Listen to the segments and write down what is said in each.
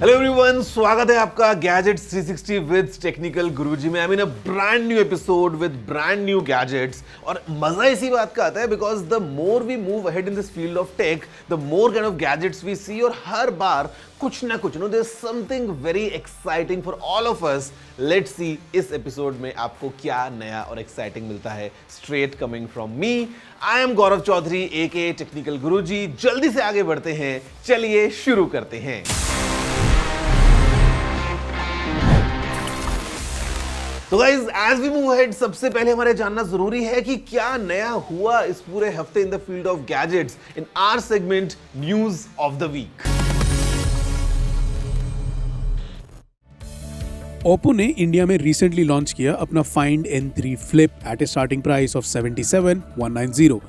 Hello everyone, स्वागत है आपका गैजेट्स 360 विद टेक्निकल गुरुजी में। I mean a brand new episode with brand new gadgets. और मजा इसी बात का आता है because the more we move ahead in this field of tech, the more kind of gadgets we see. और हर बार कुछ ना कुछ there is something very exciting for all of us. Let's see इस एपिसोड में आपको क्या नया और एक्साइटिंग मिलता है, straight coming from me. I am Gaurav Chaudhary aka technical Guruji. जल्दी से आगे बढ़ते हैं, चलिए शुरू करते हैं। तो guys as we move ahead, सबसे पहले हमारे जानना जरूरी है कि क्या नया हुआ इस पूरे हफ्ते in the field of gadgets in our segment news of the week. Oppo ने इंडिया में रिसेंटली लॉन्च किया अपना Find N3 Flip at a starting price of 77,190।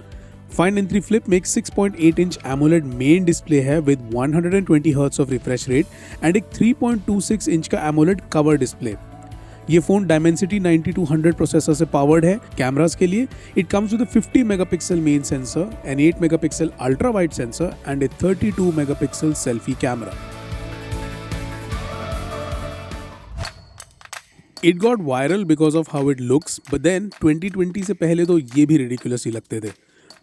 Find N3 Flip में एक 6.8 इंच AMOLED मेन डिस्प्ले है with 120 Hz of refresh rate and एक 3.26 inch का AMOLED cover display. ये फोन Dimensity 9200 प्रोसेसर से पावर्ड है। कैमरास के लिए it comes with 50 megapixel main sensor, an 8 megapixel ultra wide sensor and a 32 megapixel selfie camera. It got viral because of how it looks, but then 2020 से पहले तो ये भी ridiculous ही लगते थे।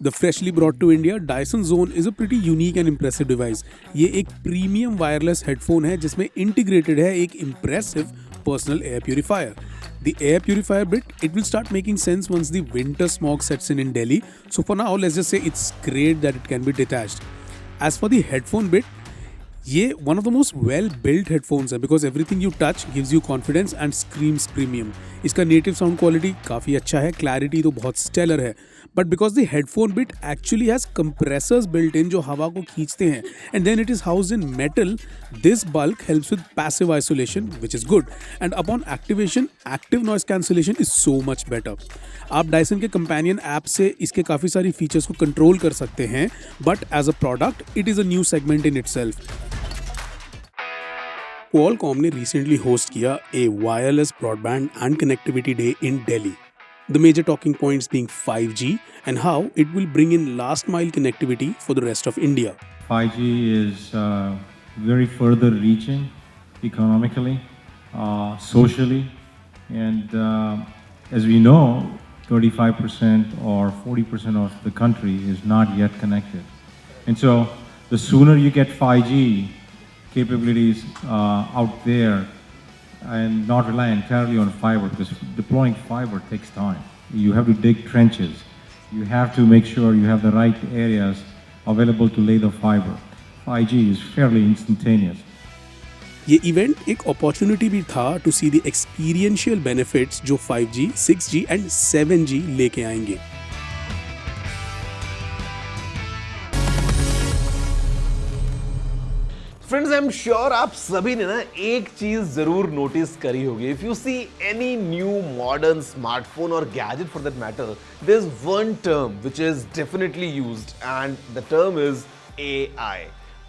The freshly brought to India Dyson Zone is a pretty unique and impressive device. ये एक premium wireless headphone है जिसमें इंटीग्रेटेड है एक impressive personal air purifier. The air purifier bit, it will start making sense once the winter smog sets in Delhi. So for now, let's just say it's great that it can be detached. As for the headphone bit, ये one of the most well-built headphones है because everything you touch gives you confidence and screams premium. इसका native sound quality काफ़ी अच्छा है, clarity तो बहुत stellar है, but because the headphone bit actually has compressors built in जो हवा को खींचते हैं and then it is housed in metal, this bulk helps with passive isolation which is good, and upon activation, active noise cancellation is so much better. आप Dyson के companion app से इसके काफ़ी सारी features को control कर सकते हैं, but as a product, it is a new segment in itself. Qualcomm ने recently host किया a wireless broadband and connectivity day in Delhi. The major talking points being 5G and how it will bring in last mile connectivity for the rest of India. 5G is very further reaching economically, socially, and as we know, 35% or 40% of the country is not yet connected. And so the sooner you get 5G capabilities out there and not rely entirely on fiber, because deploying fiber takes time. You have to dig trenches. You have to make sure you have the right areas available to lay the fiber. 5G is fairly instantaneous. ये event एक opportunity भी था to see the experiential benefits जो 5G, 6G and 7G लेके आएंगे। Friends, I am sure आप सभी ने ना एक चीज जरूर नोटिस करी होगी। If you see any new modern smartphone और gadget for that matter, there is one term which is definitely used and the term is AI,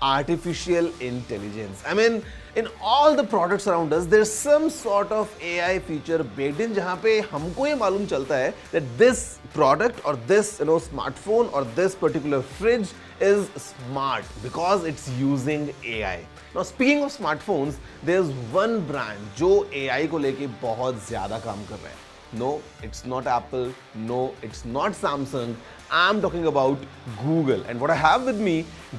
artificial intelligence. I mean, in all the products around us, there's some sort of AI feature baked in, जहाँ पे हमको ये मालूम चलता है that this product or this smartphone or this particular fridge is smart because it's using AI. Now speaking of smartphones, there's one brand जो AI को लेके बहुत ज़्यादा काम कर रहा है. No, it's not Apple. No, it's not Samsung. I'm talking about Google. And what I have with me,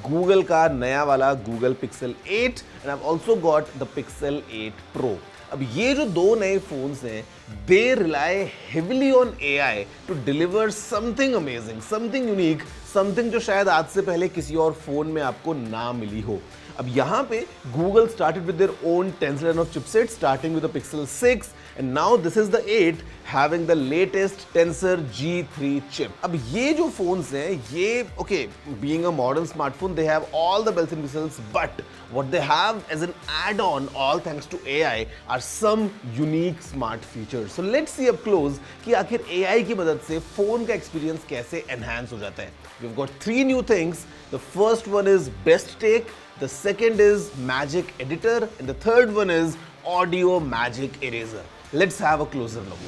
Google का नया वाला Google Pixel 8 and I've also got the Pixel 8 Pro. अब ये जो दो नए फोन्स हैं, they rely heavily on AI to deliver something amazing, something unique, something जो शायद आज से पहले किसी और फोन में आपको ना मिली हो। अब यहाँ पे Google started with their own tensor of chipset, starting with the Pixel 6, and now this is the 8 having the latest Tensor G3 chip. अब ये जो phones हैं, ये okay, being a modern smartphone, they have all the bells and whistles, but what they have as an add-on, all thanks to AI, are some unique smart features. So let's see up close कि आखिर AI की मदद से phone का experience कैसे enhance हो जाता है. We've got three new things. The first one is Best Take. The second is Magic Editor and the third one is Audio Magic Eraser. Let's have a closer look.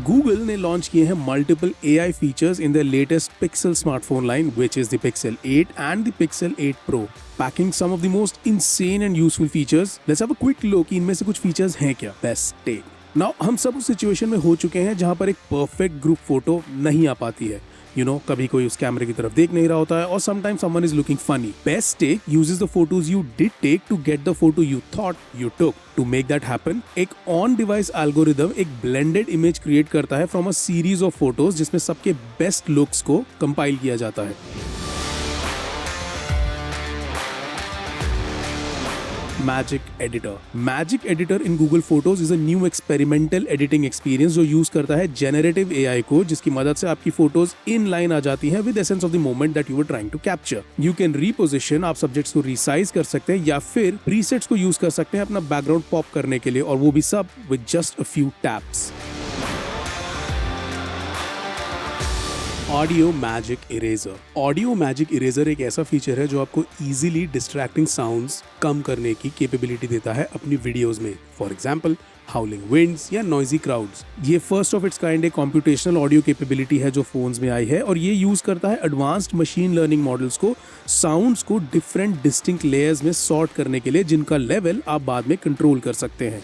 Google ने launch किए हैं multiple AI features in their latest Pixel smartphone line, which is the Pixel 8 and the Pixel 8 Pro, packing some of the most insane and useful features. Let's have a quick look इनमें से कुछ features हैं क्या. Best take. Now हम सब उस situation में हो चुके हैं जहां पर एक परफेक्ट ग्रुप फोटो नहीं आ पाती है. कभी कोई उस कैमरे की तरफ देख नहीं रहा होता है, और sometimes someone is looking funny. Best Take uses the photos you did take to get the photo you thought you took. To make that happen, एक on device algorithm एक blended image create करता है from a series of photos जिसमें सबके best looks को compile किया जाता है. Magic Editor in Google Photos is a new experimental editing experience जो यूज करता है generative AI को, जिसकी मदद से आपकी फोटोज इन लाइन आ जाती हैं with essence of the moment that you were trying to capture. You can reposition, आप सब्जेक्ट्स को resize कर सकते हैं या फिर presets को यूज कर सकते हैं अपना बैकग्राउंड पॉप करने के लिए, और वो भी सब with just a few taps. Audio magic eraser एक ऐसा फीचर है जो आपको इजीली डिस्ट्रैक्टिंग साउंड्स कम करने की कैपेबिलिटी देता है अपनी वीडियोस में. फॉर एग्जांपल हाउलिंग विंड्स या नॉइजी क्राउड्स. ये फर्स्ट ऑफ इट्स काइंड एक कॉम्प्यूटेशनल ऑडियो कैपेबिलिटी है जो फोन्स में आई है, और ये यूज करता है एडवांस्ड मशीन लर्निंग मॉडल्स को साउंड्स को डिफरेंट डिस्टिंक्ट लेयर्स में सॉर्ट करने के लिए, जिनका लेवल आप बाद में कंट्रोल कर सकते हैं.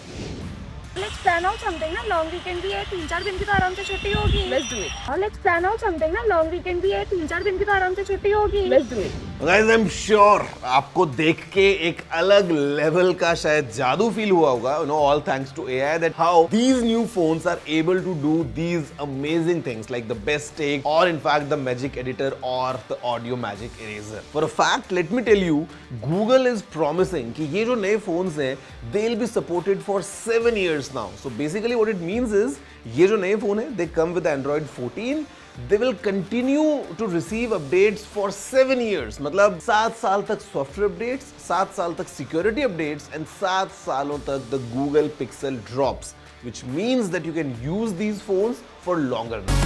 Let's plan out something ना, लॉन्ग वीकेंड भी है, 3-4 दिन की तो आराम से छुट्टी होगी. Let's do it. Let's plan out something ना, लॉन्ग वीकेंड भी है, 3-4 दिन की तो आराम से छुट्टी होगी. Let's do it. Guys, I'm sure आपको देख के एक अलग लेवल का शायद जादू फील हुआ होगा, all thanks to AI, that how these new phones are able to do these amazing things like the best take, or in fact the magic editor or the audio magic eraser. For a fact, let me tell you, Google is promising कि ये जो नए phones हैं, they'll be supported for 7 years now. So basically what it means is, ये जो नए phone हैं, they come with Android 14. They will continue to receive updates for 7 years. मतलब 7 साल तक सॉफ्टवेयर अपडेट्स, 7 साल तक सिक्योरिटी अपडेट्स, and 7 सालों तक the Google Pixel drops, which means that you can use these phones for longer now.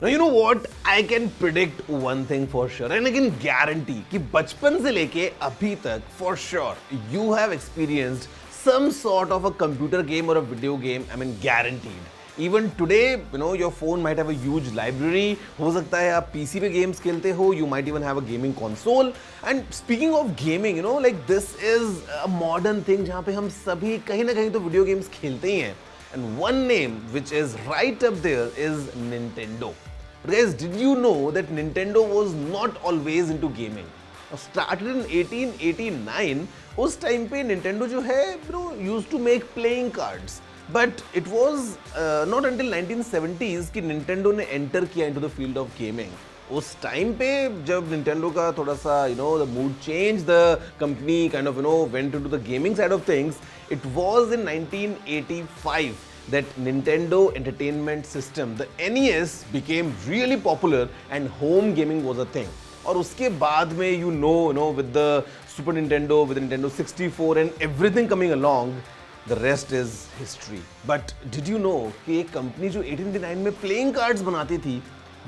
Now you know what? I can predict one thing for sure, and I can guarantee कि बचपन से लेके अभी तक for sure you have experienced some sort of a computer game or a video game. I mean guaranteed. Even today, your phone might have a huge library. हो सकता है आप PC पे games खेलते हो. You might even have a gaming console. And speaking of gaming, like this is a modern thing जहाँ पे हम सभी कहीं ना कहीं तो video games खेलते ही हैं. And one name which is right up there is Nintendo. But guys, did you know that Nintendo was not always into gaming? Started in 1889. उस टाइम पे Nintendo जो है, used to make playing cards. But it was not until 1970s कि Nintendo ने enter किया into the field of gaming. उस time पे जब Nintendo का थोड़ा सा the mood changed, the company kind of went into the gaming side of things. It was in 1985 that Nintendo Entertainment System, the NES, became really popular and home gaming was a thing. और उसके बाद में with the Super Nintendo, with the Nintendo 64 and everything coming along, the rest is history. But did you know कि एक company जो 1889 में playing cards बनाती थी,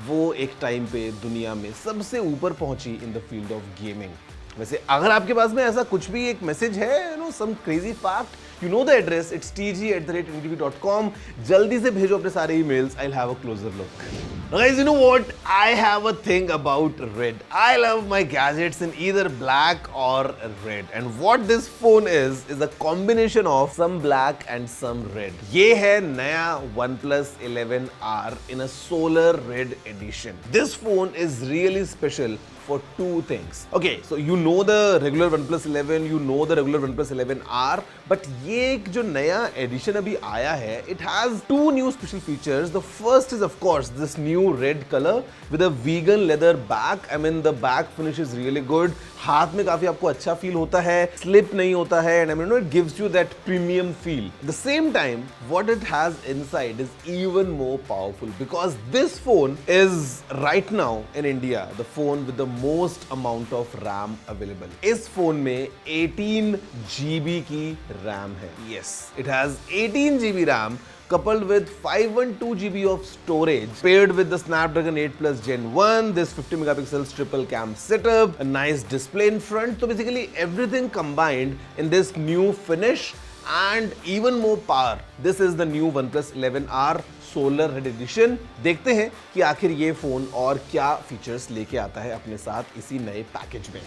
वो एक टाइम पे दुनिया में सबसे ऊपर पहुंची इन द फील्ड ऑफ गेमिंग. वैसे अगर आपके पास में ऐसा कुछ भी एक मैसेज है, some crazy fact, you know the address, it's tg@indv.com. जल्दी से भेजो अपने सारे emails. I'll have a closer look. Now guys, you know what? I have a thing about red. I love my gadgets in either black or red. And what this phone is a combination of some black and some red. ये है नया OnePlus 11R in a solar red edition. This phone is really special for two things. Okay, so you know the regular OnePlus 11, you know the regular OnePlus 11R, but ये एक जो नया edition अभी आया है, it has two new special features. The first is of course this new red color with a vegan leather back. I mean the back finish is really good. हाथ में काफी आपको अच्छा फील होता है, slip नहीं होता है, and I mean it gives you that premium feel. At the same time, what it has inside is even more powerful because this phone is right now in India the phone with the most amount of RAM available. इस phone में 18 GB की RAM है. Yes, it has 18 GB RAM coupled with 512 GB of storage, paired with the Snapdragon 8 Plus Gen 1, this 50 megapixels triple cam setup, a nice display in front. So basically everything combined in this new finish and even more power. This is the new OnePlus 11R solar red edition. देखते हैं कि आखिर ये phone और क्या features लेके आता है अपने साथ इसी नए पैकेज में.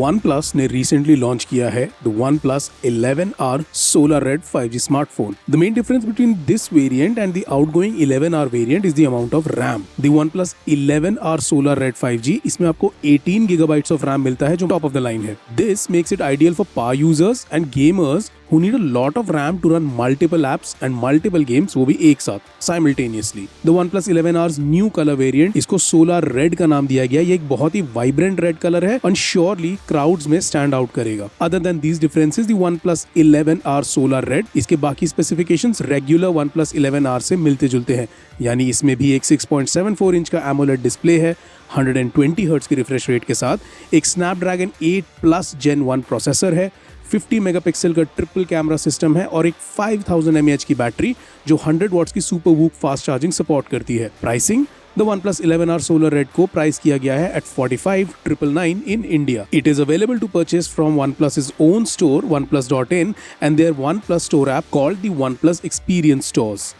OnePlus ने recently लॉन्च किया है the OnePlus 11R Solar Red 5G smartphone. The main difference between this variant and the outgoing 11R variant is the amount of RAM. The OnePlus 11R Solar Red 5G इसमें आपको 18 GB of RAM मिलता है जो top of the line है. This makes it ideal for power users and gamers who need a lot of RAM to run multiple apps and multiple games, वो भी एक साथ simultaneously. The OnePlus 11R's new color variant, इसको Solar Red का नाम दिया गया. ये एक बहुत ही vibrant red color है and surely crowds में stand out करेगा. Other than these differences, the OnePlus 11R Solar Red इसके बाकी specifications regular OnePlus 11R से मिलते जुलते हैं. यानी इसमें भी एक 6.74 इंच का AMOLED डिस्प्ले है, 120 हर्ट्ज की रिफ्रेश रेट के साथ, एक Snapdragon 8 Plus Gen 1 प्रोसेसर है, 50 मेगापिक्सल का ट्रिपल कैमरा सिस्टम है और एक 5000 mAh की बैटरी जो 100 वॉट्स की super VOOC fast charging support करती है. Pricing The OnePlus 11R Solar Red को प्राइस किया गया है at 45,999 in India. It is available to purchase from OnePlus's own store, oneplus.in, and their OnePlus store app called the OnePlus Experience Stores.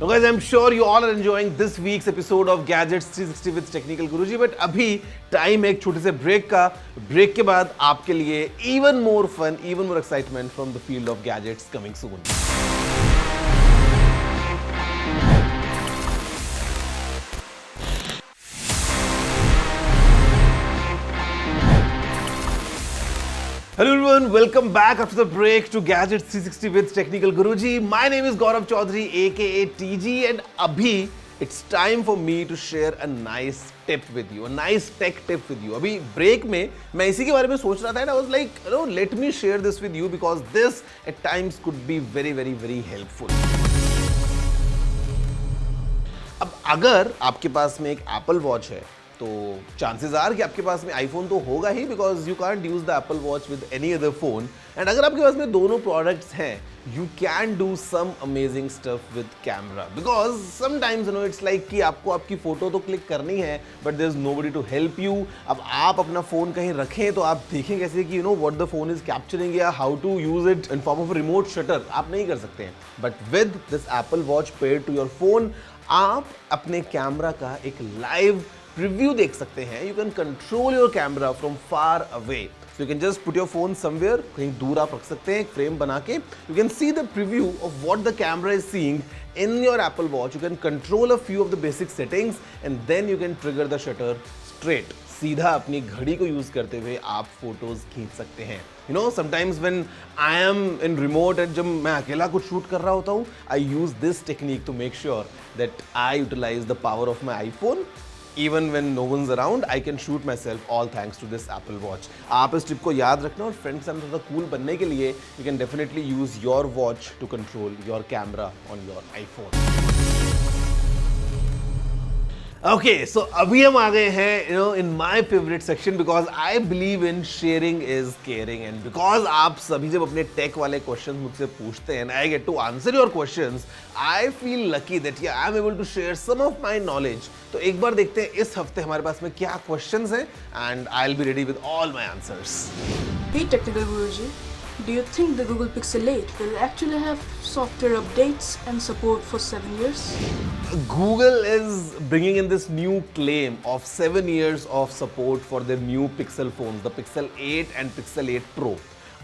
So guys, I'm sure you all are enjoying this week's episode of Gadgets 360 with Technical Guruji, but अभी time है एक छोटे से break का. Break के बाद आपके लिए even more fun, even more excitement from the field of gadgets coming soon. Hello everyone, welcome back after the break to Gadgets 360 with Technical Guruji. My name is Gaurav Chaudhary aka TG, and abhi it's time for me to share a nice tip with you, a nice tech tip with you. अभी break में मैं इसी के बारे में सोच रहा था and I was like, you know, let me share this with you because this at times could be very helpful. अब अगर आपके पास में एक Apple Watch है तो चांसेस आर कि आपके पास में आईफोन तो होगा ही because you can't use the Apple Watch with any other phone. And अगर आपके पास में दोनों प्रोडक्ट्स हैं you can do some amazing stuff with camera because sometimes you know it's like कि आपको आपकी फोटो तो क्लिक करनी है but there is nobody to help you. अब आप अपना फोन कहीं रखें तो आप देखें कैसे कि you know what the phone is capturing या how to use it in form of remote shutter आप नहीं कर सकते हैं. But with this Apple Watch paired to your phone आप अपने कैमरा का एक लाइव प्रीव्यू देख सकते हैं. You can control your camera from far away. So you can just put your phone somewhere, कहीं दूर आप रख सकते हैं एक फ्रेम बना के. You can see the preview of what the camera is seeing in your Apple watch. You can control a few of the basic settings and then you can trigger the shutter straight. सीधा अपनी घड़ी को use करते हुए आप photos खींच सकते हैं. You know sometimes when I am in remote and जब मैं अकेला कुछ शूट कर रहा होता हूँ I use this technique to make sure that I utilise the power of my iPhone. Even when no one's around, I can shoot myself all thanks to this Apple Watch. आप इस tip को याद रखना और friends के साथ थोड़ा cool बनने के लिए you can definitely use your watch to control your camera on your iPhone. Okay, so अभी हम आ गए हैं in my favorite section because I believe in sharing is caring and because आप सभी जब अपने टेक वाले क्वेश्चन मुझसे पूछते हैं and I get to answer your questions, I feel lucky that yeah, I'm able to share some of my knowledge. तो एक बार देखते हैं इस हफ्ते हमारे पास में क्या क्वेश्चंस हैं and I'll be ready with all my answers. Hey Technical Guruji, do you think the Google Pixel 8 will actually have software updates and support for 7 years? Google is bringing in this new claim of 7 years of support for their new Pixel phones, the Pixel 8 and Pixel 8 Pro.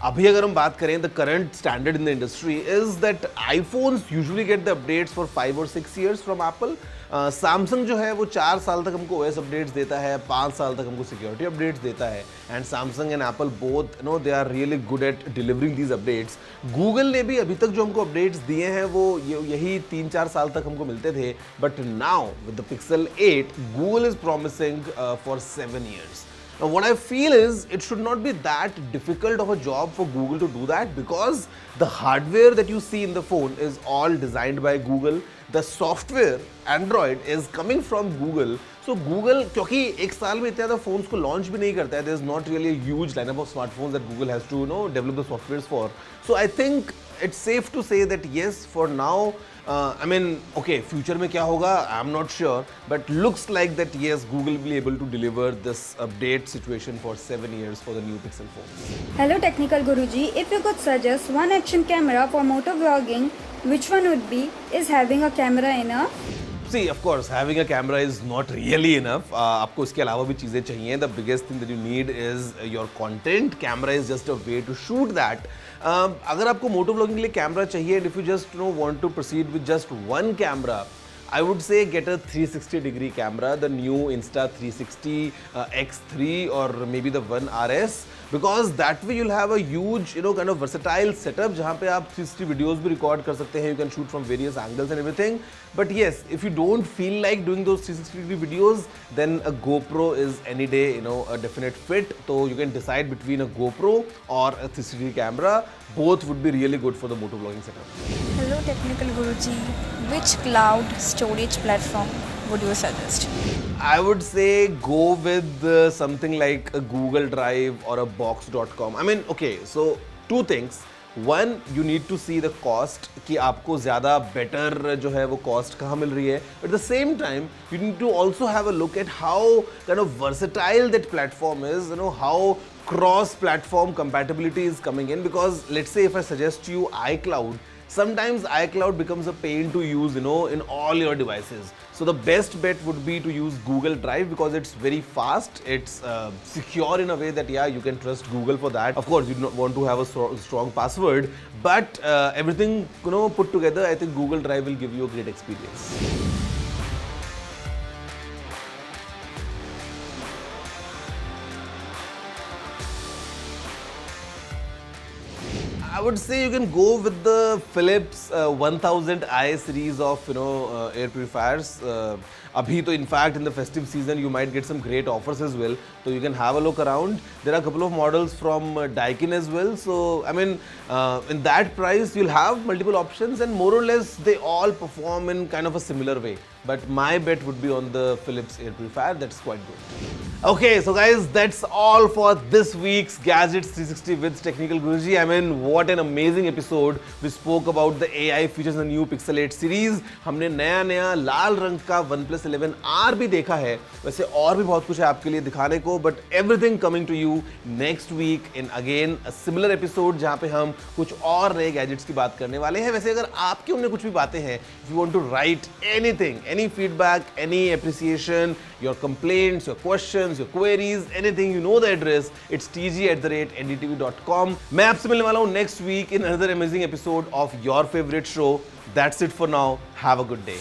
अभी अगर हम बात करें the current standard in the industry is that iPhones usually get the updates for 5 or 6 years from Apple. Samsung जो है वो 4 साल तक हमको OS अपडेट्स देता है, 5 साल तक हमको सिक्योरिटी अपडेट्स देता है and Samsung and Apple both no they are really good at delivering these updates. Google ने भी अभी तक जो हमको अपडेट्स दिए हैं वो यही 3-4 साल तक हमको मिलते थे but now with the pixel 8 Google is promising for 7 years. Now what I feel is it should not be that difficult of a job for Google to do that because the hardware that you see in the phone is all designed by Google. The software Android is coming from Google. So Google क्योंकि एक साल में इतने ज़्यादा phones को launch भी नहीं करता है, there is not really a huge lineup of smartphones that Google has to develop the softwares for. So I think it's safe to say that yes, for now I mean, okay, future में क्या होगा? I'm not sure, but looks like that yes, Google will be able to deliver this update situation for 7 years for the new Pixel phones. Hello Technical Guruji, if you could suggest one action camera for motor vlogging, which one would be? Is having a camera enough? See, of course, having a camera is not really enough. आपको इसके अलावा भी चीज़ें चाहिए. The biggest thing that you need is your content. Camera is just a way to shoot that. अगर आपको मोटो blogging के लिए कैमरा चाहिए, and if you just want to proceed with just one camera, I would say get a 360-degree camera, the new Insta360 X3 or maybe the One RS, because that way you'll have a huge, kind of versatile setup जहाँ पे आप 360 videos भी record कर सकते हैं. You can shoot from various angles and everything. But yes, if you don't feel like doing those 360-degree videos, then a GoPro is any day, a definite fit. So you can decide between a GoPro or a 360-degree camera. Both would be really good for the motor vlogging setup. Hello Technical Guruji, which cloud storage platform would you suggest? I would say go with something like a Google Drive or a box.com. I mean, okay, so two things. One, you need to see the cost कि आपको ज़्यादा better जो है वो cost कहाँ मिल रही है. But at the same time, you need to also have a look at how kind of versatile that platform is, how cross-platform compatibility is coming in. Because let's say if I suggest you iCloud, sometimes iCloud becomes a pain to use, in all your devices. So the best bet would be to use Google Drive because it's very fast, it's secure in a way that you can trust Google for that. Of course, you don't want to have a strong password, but everything put together, I think Google Drive will give you a great experience. I would say you can go with the Philips 1000i series of air purifiers. Abhi to in fact in the festive season you might get some great offers as well. So you can have a look around. There are a couple of models from Daikin as well. So I mean in that price you'll have multiple options and more or less they all perform in kind of a similar way. But my bet would be on the Philips air purifier. That's quite good. Okay, so guys, that's all for this week's Gadgets 360 with Technical Guruji. I mean, what an amazing episode. We spoke about the AI features in the new Pixel 8 series. हमने नया लाल रंग का OnePlus 11R भी देखा है. वैसे और भी बहुत कुछ है आपके लिए दिखाने को, but everything coming to you next week in again a similar episode जहाँ पे हम कुछ और नए gadgets की बात करने वाले हैं. वैसे अगर आपके उनमें कुछ भी बातें हैं, if you want to write anything, any feedback, any appreciation, your complaints, your questions, your queries, anything, you know the address. It's tg@ndtv.com. मैं आपसे मिलने वाला हूँ next week in another amazing episode of your favorite show. That's it for now. Have a good day.